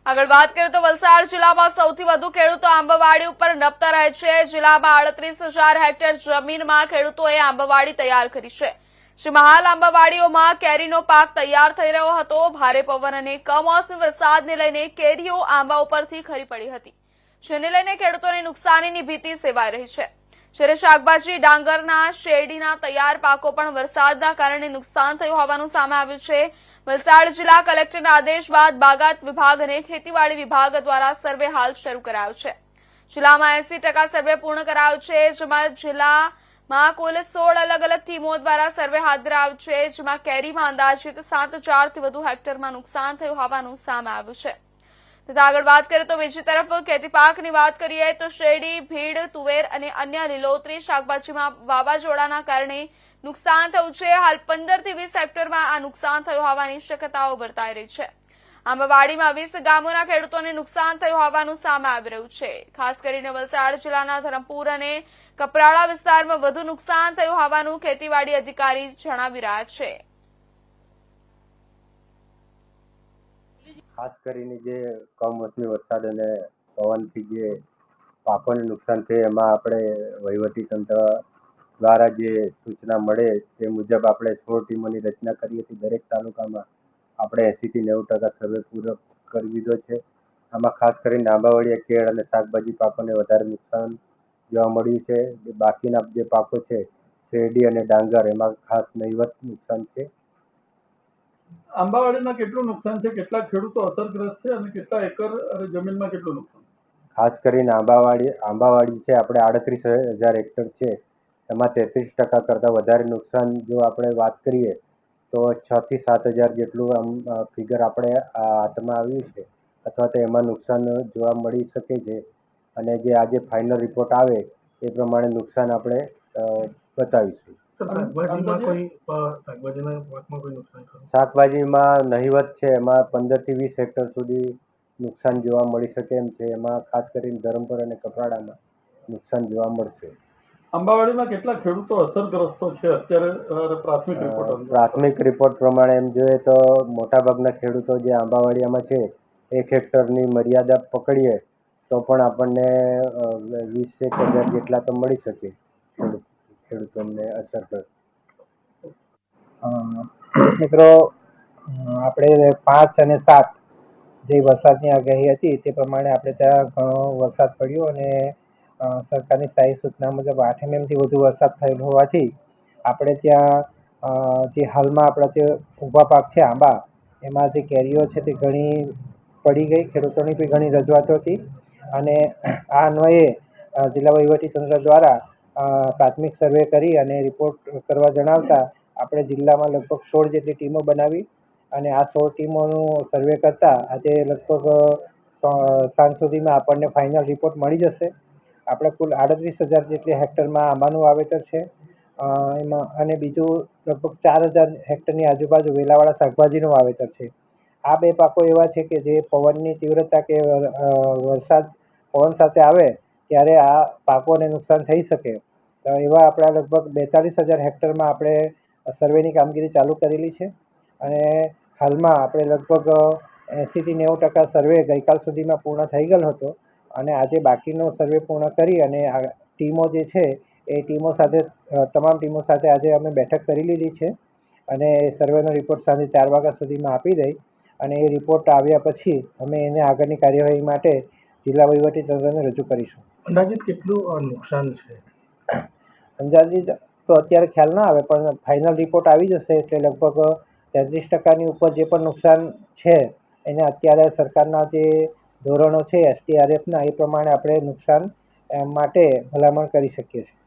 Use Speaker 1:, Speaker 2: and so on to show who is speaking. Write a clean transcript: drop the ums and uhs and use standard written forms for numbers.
Speaker 1: આગળ વાત કરીએ તો વલસાડ જિલ્લામાં સૌથી વધુ ખેડૂતો આંબાવાડી ઉપર નપતા રહે છે। જિલ્લામાં 38,000 હેક્ટર જમીનમાં ખેડૂતોએ આંબાવાડી તૈયાર કરી છે। જેમાં હાલ આંબાવાડીઓમાં કેરીનો પાક તૈયાર થઈ રહ્યો હતો। ભારે પવન અને કમોસમી વરસાદને લઈને કેરીઓ આંબા ઉપરથી ખરી પડી હતી, જેને લઈને ખેડૂતોને નુકસાનીની ભીતિ સેવાઈ રહી છે। જ્યારે શાકભાજી, ડાંગરના, શેરડીના તૈયાર પાકો પણ વરસાદના કારણે નુકસાન થયું હોવાનું સામે આવ્યું છે। વલસાડ જિલ્લા કલેક્ટરના આદેશ બાદ બાગાયત વિભાગ અને ખેતીવાડી વિભાગ દ્વારા સર્વે હાલ શરૂ કરાયો છે। જિલ્લામાં 80% સર્વે પૂર્ણ કરાયો છે, જેમાં જિલ્લામાં કુલ 16 અલગ અલગ ટીમો દ્વારા સર્વે હાથ ધરાયો છે। જેમાં કેરીમાં અંદાજિત 7,000 થી વધુ હેક્ટરમાં નુકસાન થયું હોવાનું સામે આવ્યું છે। આગળ વાત કરીએ તો બીજી તરફ ખેતી પાકની વાત કરીએ તો શેરડી, ભીડ, તુવેર અને અન્ય લીલોતરી શાકભાજીમાં વાવાઝોડાના કારણે નુકસાન થયું છે। હાલ 15 થી 20 હેક્ટરમાં આ નુકસાન થયું હોવાની શક્યતાઓ વર્તાઈ રહી છે। આંબાવાડીમાં 20 ગામોના ખેડૂતોને નુકસાન થયું હોવાનું સામે આવી રહ્યું છે। ખાસ કરીને વલસાડ જિલ્લાના ધરમપુર અને કપરાડા વિસ્તારમાં વધુ નુકસાન થયું હોવાનું ખેતીવાડી અધિકારી જણાવી રહ્યા છે।
Speaker 2: ખાસ કરીને જે કમોસમી વરસાદ અને પવનથી જે પાકોને નુકસાન થયું એમાં આપણે વહીવટીતંત્ર દ્વારા જે સૂચના મળે તે મુજબ આપણે 16 ટીમોની રચના કરી હતી। દરેક તાલુકામાં આપણે 80 થી 90% સર્વે પૂરો કરી દીધો છે। આમાં ખાસ કરીને આંબાવાડી, કેળ અને શાકભાજી પાકોને વધારે નુકસાન જોવા મળ્યું છે। બાકીના જે પાકો છે, શેરડી અને ડાંગર, એમાં ખાસ નહીવત નુકસાન છે।
Speaker 3: આંબાવાડીમાં કેટલું નુકસાન છે, કેટલા ખેડૂતો અસરગ્રસ્ત છે અને કેટલા એકર જમીનમાં કેટલું નુકસાન?
Speaker 2: ખાસ કરીને આંબાવાડી છે આપણે 38,000 હેક્ટર છે, એમાં 33% કરતાં વધારે નુકસાન જો આપણે વાત કરીએ તો 6 થી 7,000 જેટલું ફિગર આપણે હાથમાં આવ્યું છે, અથવા તો એમાં નુકસાન જોવા મળી શકે છે। અને જે આજે ફાઇનલ રિપોર્ટ આવે એ પ્રમાણે નુકસાન આપણે બતાવીશું। શાકભાજીમાં નહીવત છે, એમાં 15 થી 20 હેક્ટર સુધી નુકસાન જોવા મળી શકે એમ છે। એમાં ખાસ કરીને ધરમપુર અને કપરાડામાં નુકસાન જોવા મળશે।
Speaker 3: આંબાવાડીમાં કેટલા ખેડૂતો અસરગ્રસ્તો છે અત્યારે
Speaker 2: પ્રાથમિક રિપોર્ટ પ્રમાણે એમ જોઈએ તો મોટાભાગના ખેડૂતો જે આંબાવાડીયામાં છે 1 હેક્ટરની મર્યાદા પકડીએ તો પણ આપણને 20,000 જેટલા તો મળી શકે ખેડૂતોને અસરગ્રસ્ત।
Speaker 4: મિત્રો, આપણે 5 અને 7 જે વરસાદની આગાહી હતી તે પ્રમાણે આપણે ત્યાં ઘણો વરસાદ પડ્યો અને સરકારની સ્થાયી સૂચના મુજબ 8 mm થી વધુ વરસાદ થયેલો હોવાથી આપણે ત્યાં જે હાલમાં આપણા જે ઊભા પાક છે આંબા, એમાં જે કેરીઓ છે તે ઘણી પડી ગઈ। ખેડૂતોની બી ઘણી રજૂઆતો હતી અને આ અન્વયે જિલ્લા વહીવટીતંત્ર દ્વારા પ્રાથમિક સર્વે કરી અને રિપોર્ટ કરવા જણાવતા આપણે જિલ્લામાં લગભગ 16 જેટલી ટીમો બનાવી અને આ 16 ટીમોનું સર્વે કરતાં આજે લગભગ સાંજ સુધીમાં આપણને ફાઇનલ રિપોર્ટ મળી જશે। આપણે કુલ 38,000 જેટલી હેક્ટરમાં આંબાનું વાવેતર છે એમાં, અને બીજું લગભગ 4,000 હેક્ટરની આજુબાજુ વેલાવાળા શાકભાજીનું વાવેતર છે। આ બે પાકો એવા છે કે જે પવનની તીવ્રતા કે વરસાદ પવન સાથે આવે ત્યારે આ પાકોને નુકસાન થઈ શકે, તો એવા આપણા લગભગ 42,000 હેક્ટરમાં આપણે સર્વેની કામગીરી ચાલુ કરેલી છે અને હાલમાં આપણે લગભગ 80 થી 90% સર્વે ગઈકાલ સુધીમાં પૂર્ણ થઈ ગયેલો હતો અને આજે બાકીનો સર્વે પૂર્ણ કરી અને આ ટીમો જે છે એ ટીમો સાથે તમામ ટીમો સાથે આજે અમે બેઠક કરી લીધી છે અને સર્વેનો રિપોર્ટ સાંજે 4 વાગ્યા સુધીમાં આપી દઈ અને એ રિપોર્ટ આવ્યા પછી અમે એને આગળની કાર્યવાહી માટે જિલ્લા વહીવટીતંત્રને રજૂ કરીશું।
Speaker 3: અંદાજિત કેટલું નુકસાન છે?
Speaker 4: અંદાજિત તો અત્યારે ખ્યાલ ના આવે, પણ ફાઇનલ રિપોર્ટ આવી જશે એટલે લગભગ 33%ની ઉપર જે પણ નુકસાન છે એને અત્યારે સરકારના જે ધોરણો છે SDRFના, એ પ્રમાણે આપણે નુકસાન માટે ભલામણ કરી શકીએ છીએ।